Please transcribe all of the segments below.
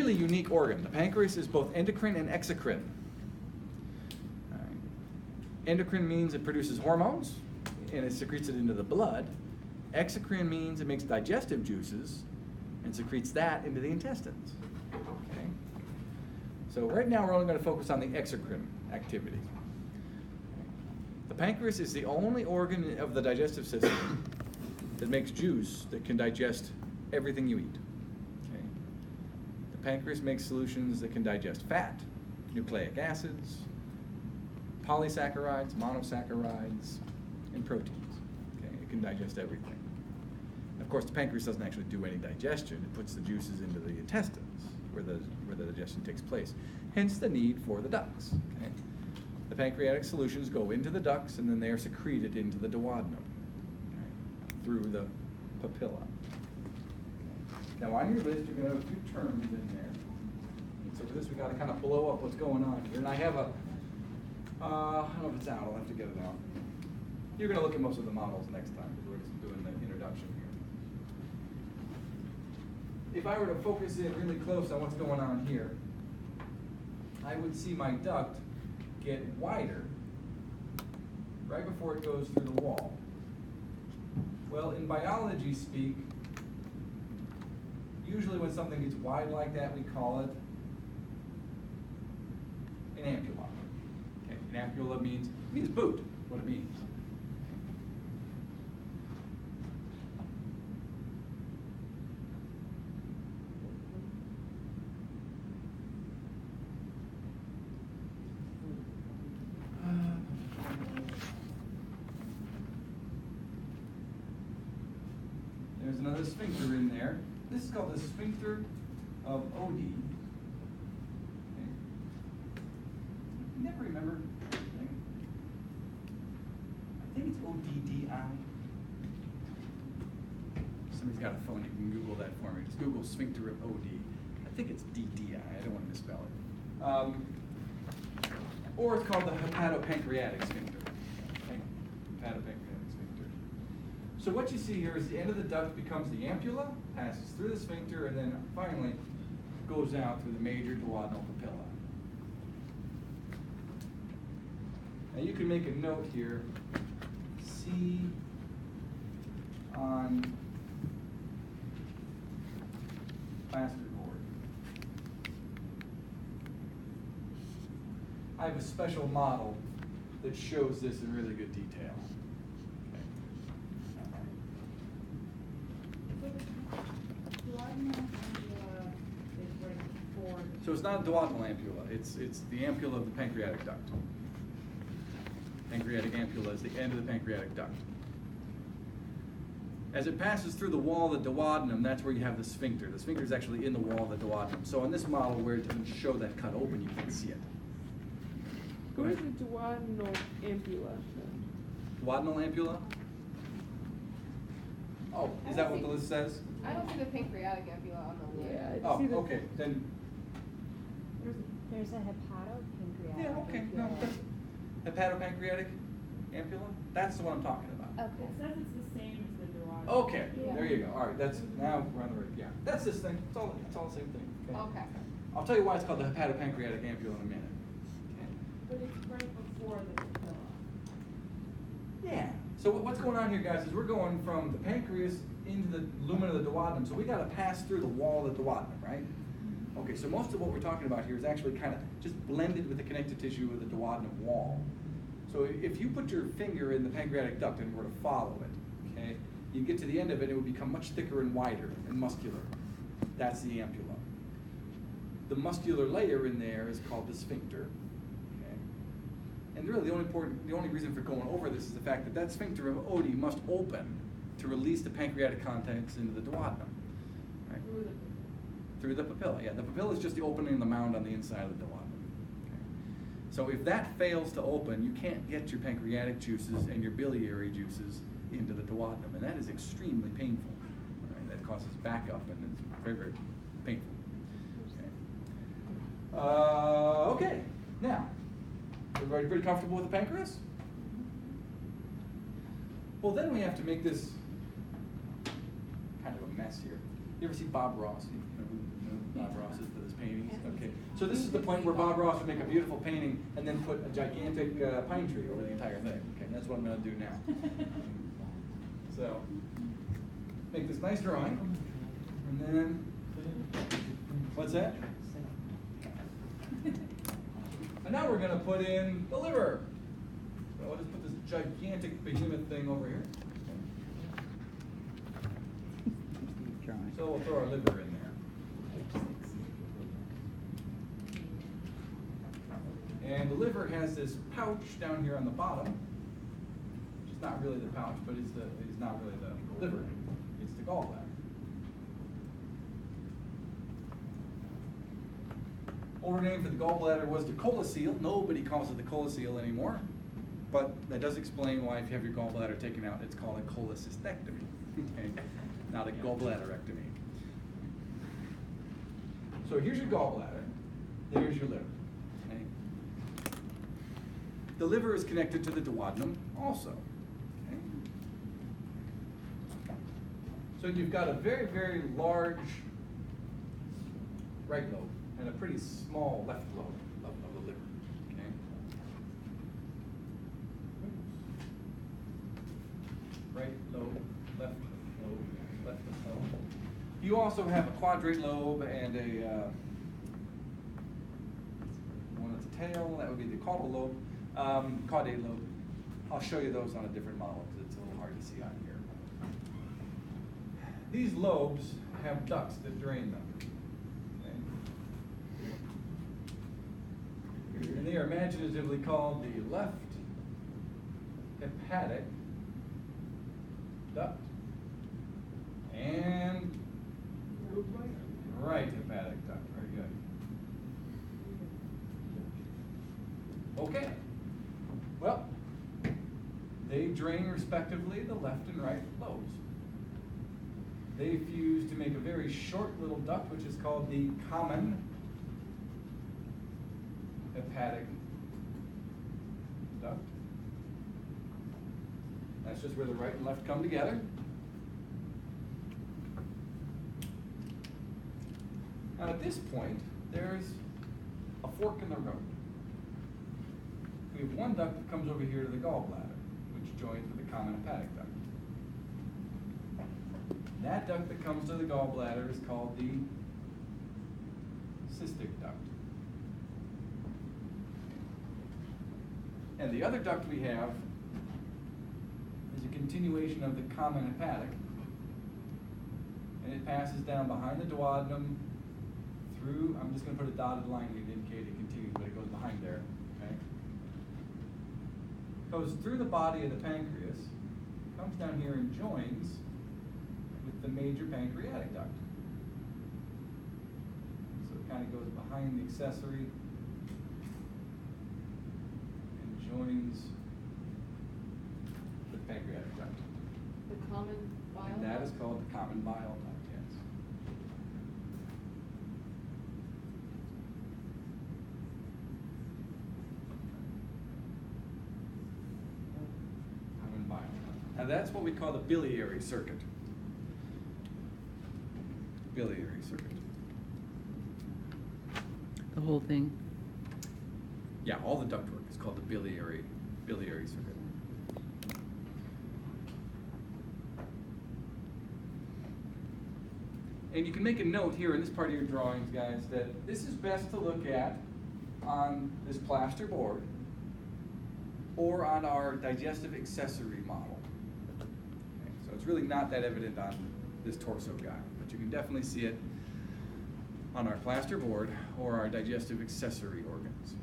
really unique organ. The pancreas is both endocrine and exocrine. All right. Endocrine means it produces hormones and it secretes it into the blood. Exocrine means it makes digestive juices and secretes that into the intestines. Okay? So right now we're only going to focus on the exocrine activity. The pancreas is the only organ of the digestive system that makes juice that can digest everything you eat. Okay? The pancreas makes solutions that can digest fat, nucleic acids, polysaccharides, monosaccharides, and proteins. Okay? It can digest everything. Of course, the pancreas doesn't actually do any digestion. It puts the juices into the intestines where the digestion takes place. Hence the need for the ducts. Okay? The pancreatic solutions go into the ducts and then they are secreted into the duodenum, okay, through the papilla. Okay. Now on your list, you're going to have a few terms in there. And so for this, we got to kind of blow up what's going on here. And I have a, I don't know if it's out. I'll have to get it out. You're going to look at most of the models next time because we're just doing the introduction here. If I were to focus in really close on what's going on here, I would see my duct get wider right before it goes through the wall. Well, in biology speak, usually when something gets wide like that, we call it an ampulla. Okay, an ampulla means boot, what it means. There's another sphincter in there. This is called the sphincter of Oddi. Okay. You never remember? I think it's ODDI. Somebody's got a phone. You can Google that for me. Just Google sphincter of Oddi. I think it's DDI. I don't want to misspell it. Or it's called the hepatopancreatic sphincter. Okay? Hepatopancreatic sphincter. So what you see here is the end of the duct becomes the ampulla, passes through the sphincter, and then finally goes out through the major duodenal papilla. Now you can make a note here. See on plasterboard. I have a special model that shows this in really good detail. So it's not a duodenal ampulla, it's the ampulla of the pancreatic duct. Pancreatic ampulla is the end of the pancreatic duct. As it passes through the wall of the duodenum, that's where you have the sphincter. The sphincter is actually in the wall of the duodenum. So on this model where it doesn't show that cut open, you can't see it. Go ahead. Where's the duodenal ampulla? Duodenal ampulla? Oh, is that what the list says? I don't see the pancreatic ampulla on the list. Yeah, Oh, see the, okay, then, There's a hepatopancreatic. yeah, okay, no, that's hepatopancreatic ampulla? That's the one I'm talking about. Okay. It says it's the same as the duodenum. Okay, Yeah. there you go. All right, that's now we're on the right. Yeah, that's this thing. It's all the same thing. Okay. I'll tell you why it's called the hepatopancreatic ampulla in a minute. Okay. But it's right before the papilla. Yeah. So what's going on here, guys, is we're going from the pancreas into the lumen of the duodenum. So we got to pass through the wall of the duodenum, right? Okay. So most of what we're talking about here is actually kind of just blended with the connective tissue of the duodenum wall. So if you put your finger in the pancreatic duct and were to follow it, okay, you get to the end of it, it would become much thicker and wider and muscular. That's the ampulla. The muscular layer in there is called the sphincter. Okay? And really, the only reason for going over this is the fact that that sphincter of Oddi must open to release the pancreatic contents into the duodenum. Right? Through the papilla. Yeah, the papilla is just the opening of the mound on the inside of the duodenum. Okay? So if that fails to open, you can't get your pancreatic juices and your biliary juices into the duodenum, and that is extremely painful. Right? That causes backup, and it's very, very painful. Okay, now, everybody pretty comfortable with the pancreas? Well, then we have to make this kind of a mess here. You ever see Bob Ross? You know who Bob Ross is for this So this is the point where Bob Ross would make a beautiful painting and then put a gigantic pine tree over the entire thing. Okay, and that's what I'm gonna do now. So, make this nice drawing, and then, what's that? And now we're gonna put in the liver. So I'll just put this gigantic behemoth thing over here. So we'll throw our liver in there. And the liver has this pouch down here on the bottom. It's not really the pouch, but it's not really the liver. It's the gallbladder. Older name for the gallbladder was the cholecyst. Nobody calls it the cholecyst anymore. But that does explain why if you have your gallbladder taken out, it's called a cholecystectomy. Okay? Not a gallbladderectomy. So here's your gallbladder. There's your liver. Okay? The liver is connected to the duodenum also. Okay? So you've got a very, very large right lobe and a pretty small left lobe of the liver. Okay? Right lobe, left lobe, left lobe. You also have a quadrate lobe and a one that's a tail. That would be the caudal lobe, caudate lobe. I'll show you those on a different model because it's a little hard to see on here. These lobes have ducts that drain them. Okay? And they are imaginatively called the left hepatic duct and right hepatic duct. Very good. Okay. Well, they drain respectively the left and right lobes. They fuse to make a very short little duct, which is called the common hepatic duct. That's just where the right and left come together. Now at this point, there's a fork in the road. We have one duct that comes over here to the gallbladder, which joins with the common hepatic duct. That duct that comes to the gallbladder is called the cystic duct. And the other duct we have is a continuation of the common hepatic, and it passes down behind the duodenum through, I'm just going to put a dotted line here to indicate it continues, but it goes behind there. Okay? Goes through the body of the pancreas, comes down here and joins with the major pancreatic duct. So it kind of goes behind the accessory and joins with the pancreatic duct. The common bile And that is duct? called the common bile duct, yes. Common bile duct. Now that's what we call the biliary circuit. Biliary circuit. The whole thing. Yeah, all the ductwork is called the biliary circuit. And you can make a note here in this part of your drawings, guys, that this is best to look at on this plaster board or on our digestive accessory model. Okay, so it's really not that evident on this torso guy, but you can definitely see it on our plaster board or our digestive accessory organs.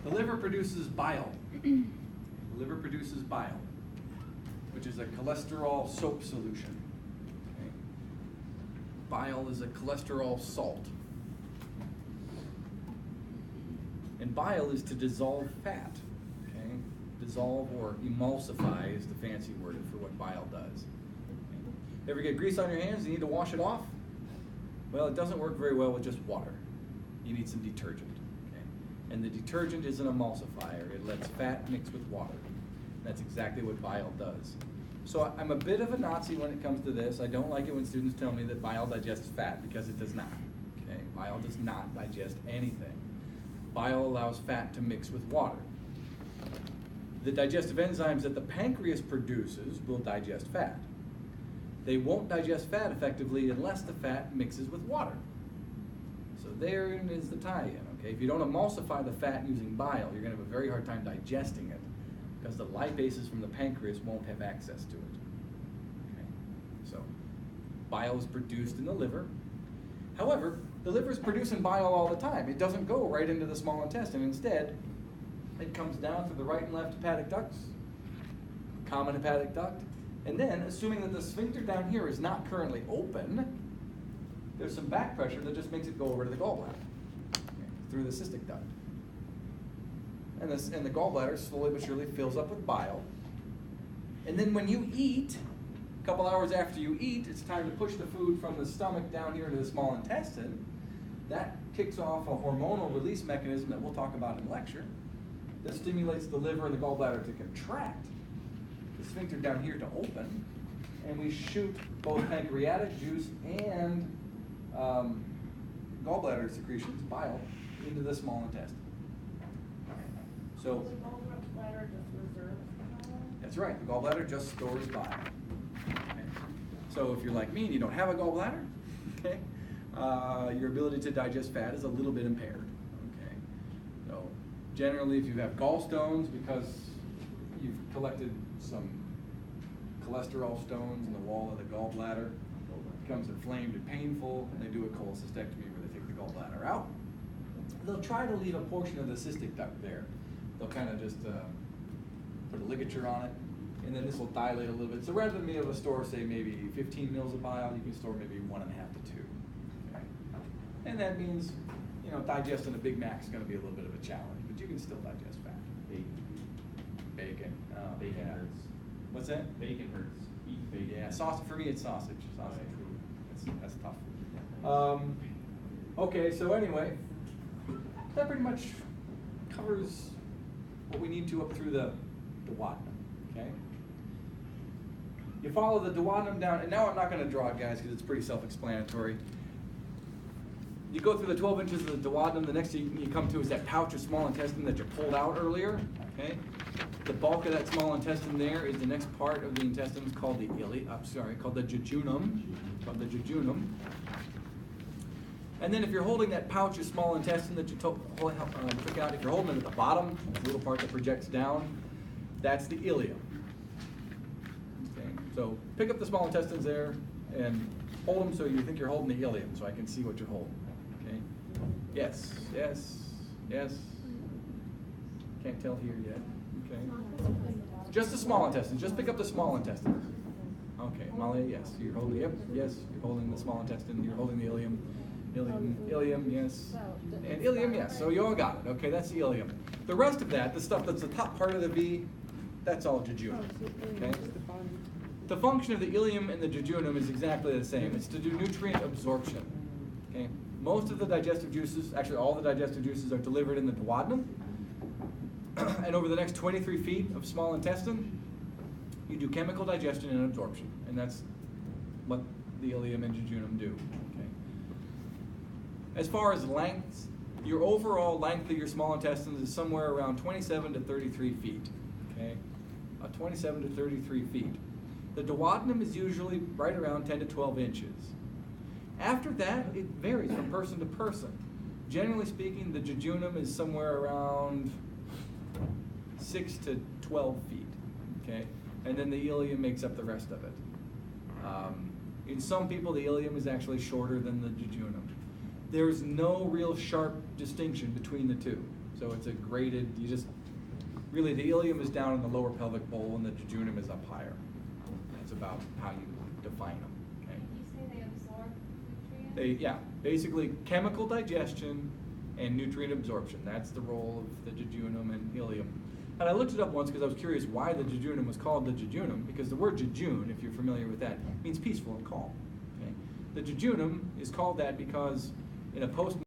The liver produces bile. The liver produces bile, which is a cholesterol soap solution. Okay? Bile is a cholesterol salt. And bile is to dissolve fat. Okay? Dissolve or emulsify is the fancy word for what bile does. Okay? Ever get grease on your hands and you need to wash it off? Well, it doesn't work very well with just water. you need some detergent. Okay? And the detergent is an emulsifier. It lets fat mix with water. That's exactly what bile does. So I'm a bit of a Nazi when it comes to this. I don't like it when students tell me that bile digests fat, because it does not. Okay? Bile does not digest anything. Bile allows fat to mix with water. The digestive enzymes that the pancreas produces will digest fat. They won't digest fat effectively unless the fat mixes with water. So therein is the tie-in, okay? If you don't emulsify the fat using bile, you're gonna have a very hard time digesting it, because the lipases from the pancreas won't have access to it. Okay? So bile is produced in the liver. However, the liver is producing bile all the time. It doesn't go right into the small intestine. Instead, it comes down through the right and left hepatic ducts, common hepatic duct, and then, assuming that the sphincter down here is not currently open, there's some back pressure that just makes it go over to the gallbladder, okay, through the cystic duct. And the gallbladder slowly but surely fills up with bile. And then when you eat, a couple hours after you eat, it's time to push the food from the stomach down here into the small intestine. That kicks off a hormonal release mechanism that we'll talk about in lecture, that stimulates the liver and the gallbladder to contract, the sphincter down here to open, and we shoot both pancreatic juice and gallbladder secretions, bile, into the small intestine. So The gallbladder just reserves the bile? that's right, the gallbladder just stores bile. Okay. So if you're like me and you don't have a gallbladder, okay, your ability to digest fat is a little bit impaired. Okay. So generally, if you have gallstones because you've collected some cholesterol stones in the wall of the gallbladder, it becomes inflamed and painful, and they do a cholecystectomy where they take the gallbladder out. They'll try to leave a portion of the cystic duct there. They'll kind of just put a ligature on it, and then this will dilate a little bit. So rather than being able to store, say, maybe 15 mils of bile, you can store maybe 1.5 to 2. Okay? And that means, you know, digesting a Big Mac is going to be a little bit of a challenge, but you can still digest fat. Bacon. Bacon Yeah. hurts. What's that? Bacon hurts. Eat bacon. Yeah, sausage, for me it's sausage. That's tough. Okay, so anyway, that pretty much covers what we need to up through the duodenum, okay? You follow the duodenum down, and now I'm not gonna draw it, guys, because it's pretty self-explanatory. You go through the 12 inches of the duodenum, the next thing you come to is that pouch of small intestine that you pulled out earlier, okay? The bulk of that small intestine there is the next part of the intestine. It's called the called the jejunum. And then if you're holding that pouch of small intestine that you took out, if you're holding it at the bottom, the little part that projects down, that's the ileum. Okay, so pick up the small intestines there and hold them so you think you're holding the ileum, so I can see what you're holding. Okay? Yes, yes, yes. Can't tell here yet. Okay. Just the small intestines. Just pick up the small intestines. Okay, Molly, yes. You're holding, yep, yes. You're holding the small intestine. You're holding the ileum. Ileum, yes. And ileum, yes. So you all got it. Okay, that's the ileum. The rest of that, the stuff that's the top part of the V, that's all jejunum. Okay? The function of the ileum and the jejunum is exactly the same. It's to do nutrient absorption. Okay? Most of the digestive juices, actually all the digestive juices, are delivered in the duodenum. And over the next 23 feet of small intestine, you do chemical digestion and absorption. And that's what the ileum and jejunum do. Okay? As far as lengths, your overall length of your small intestines is somewhere around 27 to 33 feet. Okay? 27 to 33 feet. The duodenum is usually right around 10 to 12 inches. After that, it varies from person to person. Generally speaking, the jejunum is somewhere around 6 to 12 feet, okay? And then the ileum makes up the rest of it. In some people, the ileum is actually shorter than the jejunum. There's no real sharp distinction between the two. So it's a graded, really the ileum is down in the lower pelvic bowl and the jejunum is up higher. That's about how you define them, okay? You say they absorb nutrients? Basically chemical digestion and nutrient absorption. That's the role of the jejunum and ileum. And I looked it up once because I was curious why the jejunum was called the jejunum, because the word jejune, if you're familiar with that, means peaceful and calm. Okay? The jejunum is called that because in a post